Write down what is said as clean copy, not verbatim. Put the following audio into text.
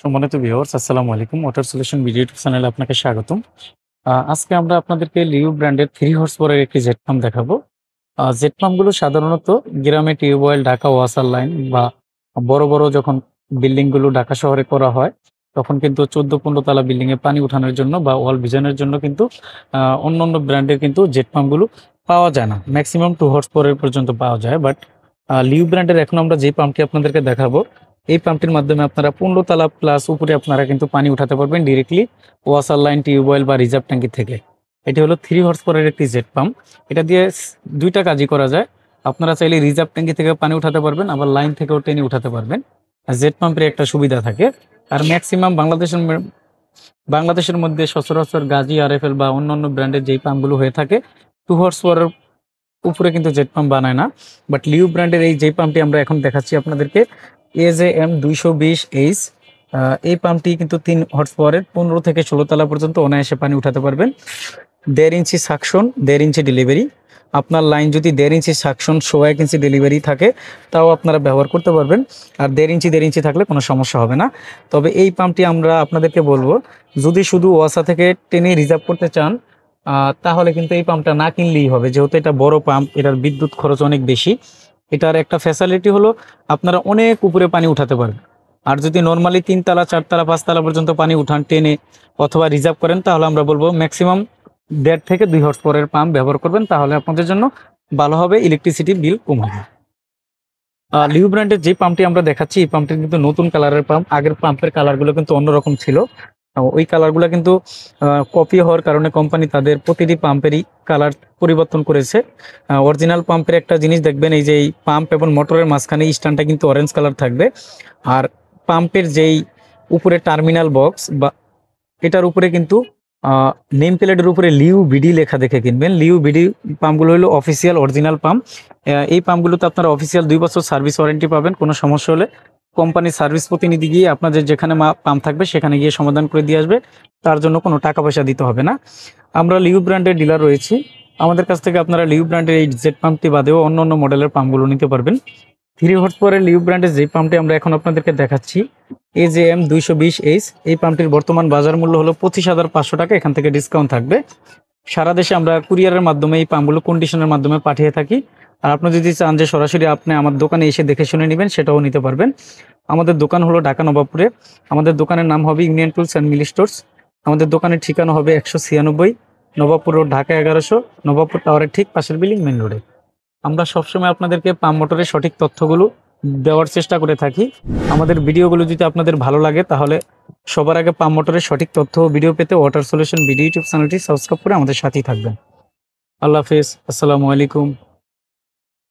সম্মানিত ভিউয়ার্স, আসসালামু আলাইকুম। ওয়াটার সলিউশন ভিডিও ইউটিউব চ্যানেলে আপনাকে স্বাগতম। আজকে আমরা আপনাদেরকে লিউ ব্র্যান্ডের 3 হর্স পাওয়ারের একটি জেট পাম্প দেখাবো। জেট পাম্পগুলো সাধারণত গ্রামে টিউবওয়েল, ঢাকা ওয়াসার লাইন বা বড় যখন বিল্ডিং গুলো ঢাকা শহরে করা হয়, তখন কিন্তু ১৪-১৫ তালা বিল্ডিং এ পানি উঠানোর জন্য বা ওয়াল ভিজানোর জন্য কিন্তু অন্যান্য ব্র্যান্ডের কিন্তু জেট পাম্পগুলো পাওয়া যায় না। ম্যাক্সিমাম 2 হর্স পাওয়ার পর্যন্ত পাওয়া যায়। বাট লিউ ব্র্যান্ডের এখন আমরা যে পাম্পটি আপনাদেরকে দেখাবো, এই পাম্পটির মাধ্যমে আপনারা ১৫ তালা প্লাস উপরে আপনারা কিন্তু পানি উঠাতে পারবেন ডিরেক্টলি ওয়াসার লাইন, টিউবওয়েল বা রিজার্ভ ট্যাঙ্কি থেকে। এটি হলো 3 হর্স পাওয়ারের একটি জেট পাম্প। এটা দিয়ে দুইটা কাজই করা যায়। আপনারা চাইলে রিজার্ভ ট্যাঙ্কি থেকে পানি উঠাতে পারবেন, আবার লাইন থেকেও টেনে উঠাতে পারবেন। জেট পাম্পের একটা সুবিধা থাকে। আর ম্যাক্সিমাম বাংলাদেশের মধ্যে সচরাচর গাজী, আরএফএল বা অন্যান্য ব্র্যান্ডের যেই পাম্পগুলো হয়ে থাকে 2 হর্স পাওয়ারের উপরে কিন্তু জেট পাম্প বানায় না। বাট লিউ ব্র্যান্ডের এই যে পাম্পটি আমরা এখন দেখাচ্ছি আপনাদেরকে, AJM 220H, এই পাম্পটি কিন্তু 3 হর্স পাওয়ারের 15 থেকে 16 তলা পর্যন্ত অনায়াসে পানি উঠাতে পারবেন। 1.5 ইঞ্চি সাকশন, 1.5 ইঞ্চি ডেলিভারি। আপনার লাইন যদি 1.5 ইঞ্চি সাকশন 1 ইঞ্চি ডেলিভারি থাকে, তাও আপনারা ব্যবহার করতে পারবেন। আর 1.5 ইঞ্চি থাকলে কোনো সমস্যা হবে না। তবে এই পাম্পটি আমরা আপনাদেরকে বলবো, যদি শুধু ওয়াসা থেকে টেনে রিজার্ভ করতে চান, তাহলে কিন্তু এই পাম্পটা না কিনলেই হবে, যেহেতু এটা বড় পাম্প, এটার বিদ্যুৎ খরচ অনেক বেশি। এটার একটা ফ্যাসিলিটি হলো আপনারা অনেক উপরে পানি উঠাতে পারবেন। আর যদি নর্মালি 3 তালা, 4 তালা, 5 তালা পর্যন্ত পানি উঠান টেনে অথবা রিজার্ভ করেন, তাহলে আমরা বলবো ম্যাক্সিমাম 1.5 থেকে 2 হর্স পাওয়ারের পাম্প ব্যবহার করবেন, তাহলে আপনাদের জন্য ভালো হবে, ইলেকট্রিসিটি বিল কম হবে। লিউ ব্র্যান্ডের যে পাম্পটি আমরা দেখাচ্ছি, এই পাম্পটি কিন্তু নতুন কালারের পাম্প। আগের পাম্পের কালারগুলো কিন্তু অন্যরকম ছিল। ওই কালারগুলো কিন্তু কপি হওয়ার কারণে কোম্পানি তাদের প্রতিটি পাম্পেরই কালার পরিবর্তন করেছে। অরিজিনাল পাম্পের একটা জিনিস দেখবেন, এই যে এই পাম্প এবং মোটরের মাঝখানে স্ট্যান্ডটা কিন্তু অরেঞ্জ কালার থাকবে। আর পাম্পের যেই উপরে টার্মিনাল বক্স বা এটার উপরে কিন্তু নেম প্লেটের উপরে লিউ বিডি লেখা দেখে কিনবেন। লিউ বিডি পাম্পগুলো হলো অফিসিয়াল অরিজিনাল পাম্প। এই পাম্পগুলোতে আপনারা অফিসিয়াল 2 বছর সার্ভিস ওয়ারেন্টি পাবেন। কোনো সমস্যা হলে কোম্পানির সার্ভিস প্রতিনিধি গিয়ে আপনাদের যেখানে পাম্প থাকবে সেখানে গিয়ে সমাধান করে দিয়ে আসবে। তার জন্য কোনো টাকা পয়সা দিতে হবে না। আমরা লিউ ব্র্যান্ডের ডিলার রয়েছি। আমাদের কাছ থেকে আপনারা লিউ ব্র্যান্ডের এই জেট পাম্পটি বাদেও অন্য মডেলের পাম্পগুলো নিতে পারবেন। 3 হর্স পাওয়ারের লিউ ব্র্যান্ডের যে পাম্পটি আমরা এখন আপনাদেরকে দেখাচ্ছি, AJM 220H, এই পাম্পটির বর্তমান বাজার মূল্য হলো 25,500 টাকা। এখান থেকে ডিসকাউন্ট থাকবে। সারা দেশে আমরা কুরিয়ারের মাধ্যমে এই পাম্পগুলো কন্ডিশনের মাধ্যমে পাঠিয়ে থাকি। আর আপনি যদি চান যে সরাসরি আপনি আমার দোকানে এসে দেখে শুনে নেবেন, সেটাও নিতে পারবেন। আমাদের দোকান হলো ঢাকা নবাবপুরে। আমাদের দোকানের নাম হবে union tools and mill stores. আমাদের দোকানের ঠিকানা হবে 196 নবাবপুর রোড, ঢাকা 1100, নবাবপুর টাওয়ারের ঠিক পাশের বিল্ডিং, মেইন রোডে। আমরা সবসময় আপনাদেরকে পাম্প মোটরের সঠিক তথ্যগুলো দেওয়ার চেষ্টা করে থাকি। আমাদের ভিডিওগুলো যদি আপনাদের ভালো লাগে, তাহলে সবার আগে পাম্প মোটরের সঠিক তথ্য ও ভিডিও পেতে ওয়াটার সলিউশন ভিডিও ইউটিউব চ্যানেলটি সাবস্ক্রাইব করে আমাদের সাথেই থাকবেন। আল্লাহ হাফেজ, আসসালামু আলাইকুম।